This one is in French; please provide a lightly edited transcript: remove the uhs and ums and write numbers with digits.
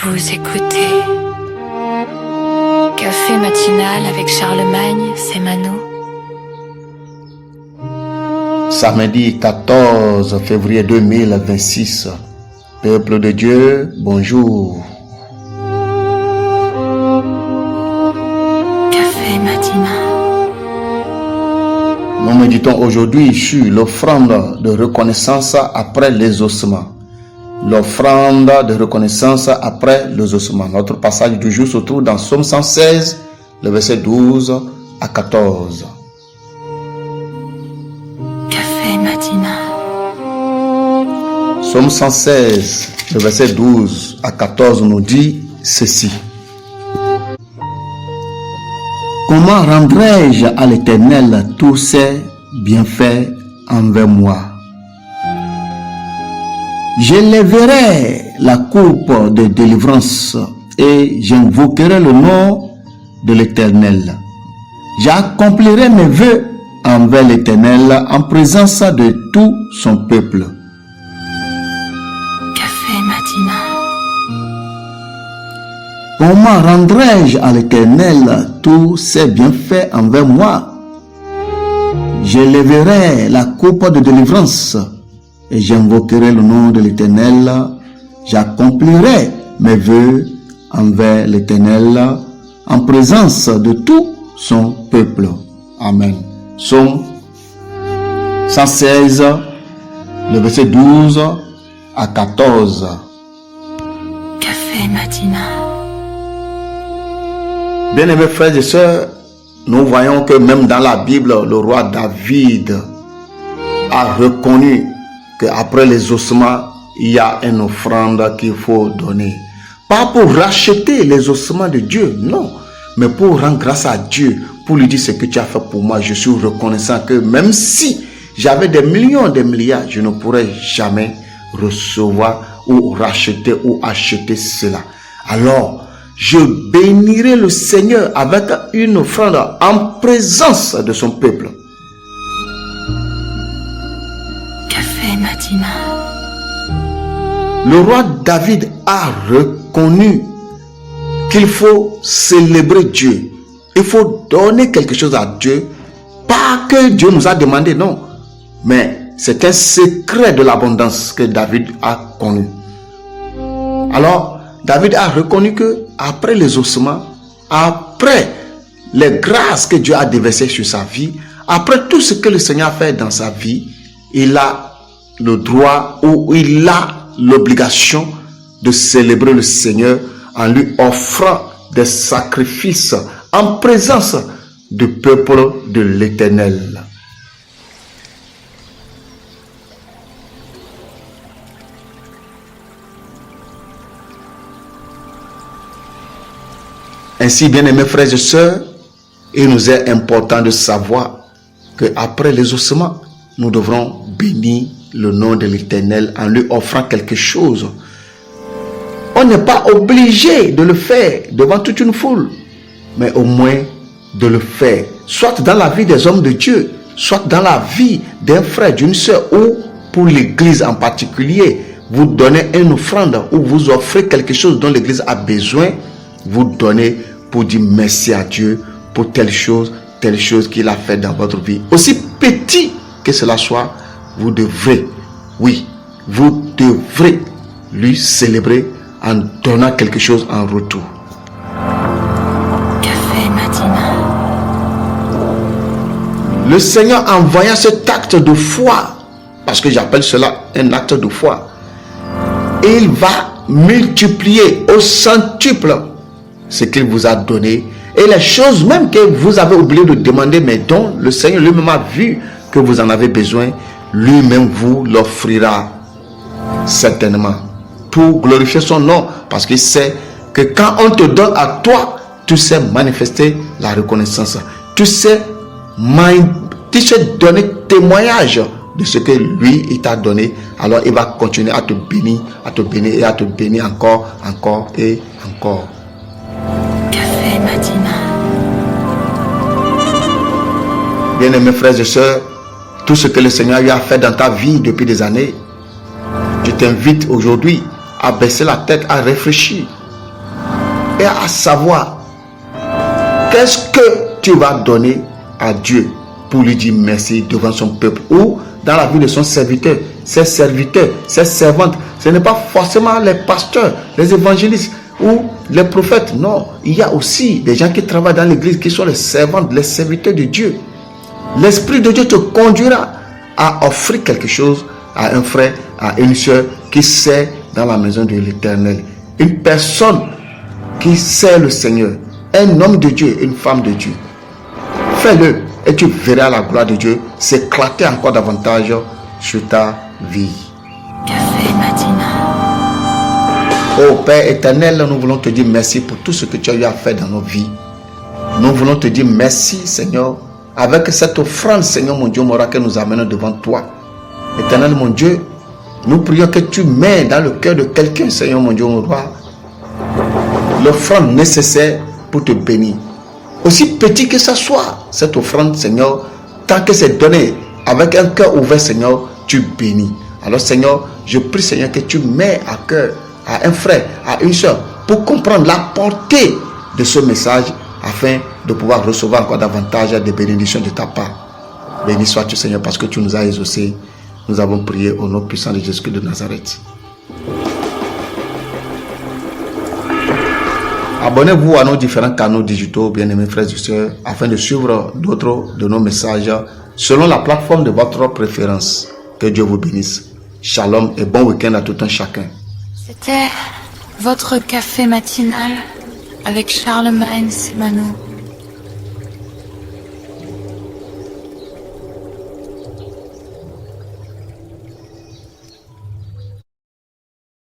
Vous écoutez Café matinal avec Charlemagne, c'est Mano. Samedi 14 février 2026. Peuple de Dieu, bonjour. Café matinal. Nous méditons aujourd'hui sur l'offrande de reconnaissance après les ossements. L'offrande de reconnaissance après les ossements. Notre passage du jour se trouve dans Psaume 116, le verset 12 à 14. Café matinal. Psaume 116, le verset 12 à 14 nous dit ceci. Comment rendrai-je à l'Éternel tous ses bienfaits envers moi? J'élèverai la coupe de délivrance et j'invoquerai le nom de l'Éternel. J'accomplirai mes vœux envers l'Éternel en présence de tout son peuple. Café matinal. Comment rendrai-je à l'Éternel tous ses bienfaits envers moi? J'élèverai la coupe de délivrance et j'invoquerai le nom de l'Éternel. J'accomplirai mes vœux envers l'Éternel en présence de tout son peuple. Amen. Psaume 116, le verset 12 à 14. Café matinal. Bien-aimés frères et sœurs, nous voyons que même dans la Bible, le roi David a reconnu qu'après les ossements, il y a une offrande qu'il faut donner. Pas pour racheter les ossements de Dieu, non, mais pour rendre grâce à Dieu, pour lui dire ce que tu as fait pour moi. Je suis reconnaissant que même si j'avais des millions, des milliards, je ne pourrais jamais recevoir ou racheter ou acheter cela. Alors, je bénirai le Seigneur avec une offrande en présence de son peuple. Café matinal. Le roi David a reconnu qu'il faut célébrer Dieu. Il faut donner quelque chose à Dieu. Pas que Dieu nous a demandé, non. Mais c'est un secret de l'abondance que David a connu. Alors, David a reconnu que après les ossements, après les grâces que Dieu a déversées sur sa vie, après tout ce que le Seigneur a fait dans sa vie, il a le droit ou il a l'obligation de célébrer le Seigneur en lui offrant des sacrifices en présence du peuple de l'Éternel. Ainsi, bien-aimés frères et sœurs, il nous est important de savoir qu'après les ossements, nous devrons bénir le nom de l'Éternel en lui offrant quelque chose. On n'est pas obligé de le faire devant toute une foule, mais au moins de le faire, soit dans la vie des hommes de Dieu, soit dans la vie d'un frère, d'une sœur, ou pour l'Église en particulier. Vous donnez une offrande ou vous offrez quelque chose dont l'Église a besoin, vous donnez pour dire merci à Dieu pour telle chose qu'il a fait dans votre vie. Aussi petit que cela soit, vous devrez lui célébrer en donnant quelque chose en retour. Café matinal. Le Seigneur, en voyant cet acte de foi, parce que j'appelle cela un acte de foi, il va multiplier au centuple ce qu'il vous a donné et les choses même que vous avez oublié de demander, mais dont le Seigneur lui-même a vu que vous en avez besoin, lui-même vous l'offrira certainement pour glorifier son nom, parce qu'il sait que quand on te donne à toi, tu sais manifester la reconnaissance, tu sais donner témoignage de ce que lui il t'a donné. Alors il va continuer à te bénir et à te bénir encore et encore. Café matinal. Bien-aimés frères et sœurs, tout ce que le Seigneur a fait dans ta vie depuis des années, je t'invite aujourd'hui à baisser la tête, à réfléchir et à savoir qu'est-ce que tu vas donner à Dieu pour lui dire merci devant son peuple ou dans la vie de son serviteur, ses serviteurs, ses servantes. Ce n'est pas forcément les pasteurs, les évangélistes ou les prophètes. Non, il y a aussi des gens qui travaillent dans l'église qui sont les servantes, les serviteurs de Dieu. L'Esprit de Dieu te conduira à offrir quelque chose à un frère, à une soeur qui sert dans la maison de l'Éternel. Une personne qui sert le Seigneur, un homme de Dieu, une femme de Dieu. Fais-le et tu verras la gloire de Dieu s'éclater encore davantage sur ta vie. Café matinal. Oh Père éternel, nous voulons te dire merci pour tout ce que tu as eu à faire dans nos vies. Nous voulons te dire merci Seigneur, avec cette offrande Seigneur mon Dieu, que nous amenons devant toi. Éternel mon Dieu, nous prions que tu mets dans le cœur de quelqu'un Seigneur mon Dieu, mon roi, l'offrande nécessaire pour te bénir. Aussi petit que ça soit, cette offrande Seigneur, tant que c'est donné avec un cœur ouvert Seigneur, tu bénis. Alors Seigneur, je prie Seigneur que tu mets à cœur à un frère, à une soeur, pour comprendre la portée de ce message afin de pouvoir recevoir encore davantage de bénédictions de ta part. Béni sois-tu Seigneur parce que tu nous as exaucés. Nous avons prié au nom puissant de Jésus-Christ de Nazareth. Abonnez-vous à nos différents canaux digitaux, bien-aimés frères et sœurs, afin de suivre d'autres de nos messages selon la plateforme de votre préférence. Que Dieu vous bénisse. Shalom et bon week-end à tout un chacun. C'était votre café matinal avec Charlemagne Semano.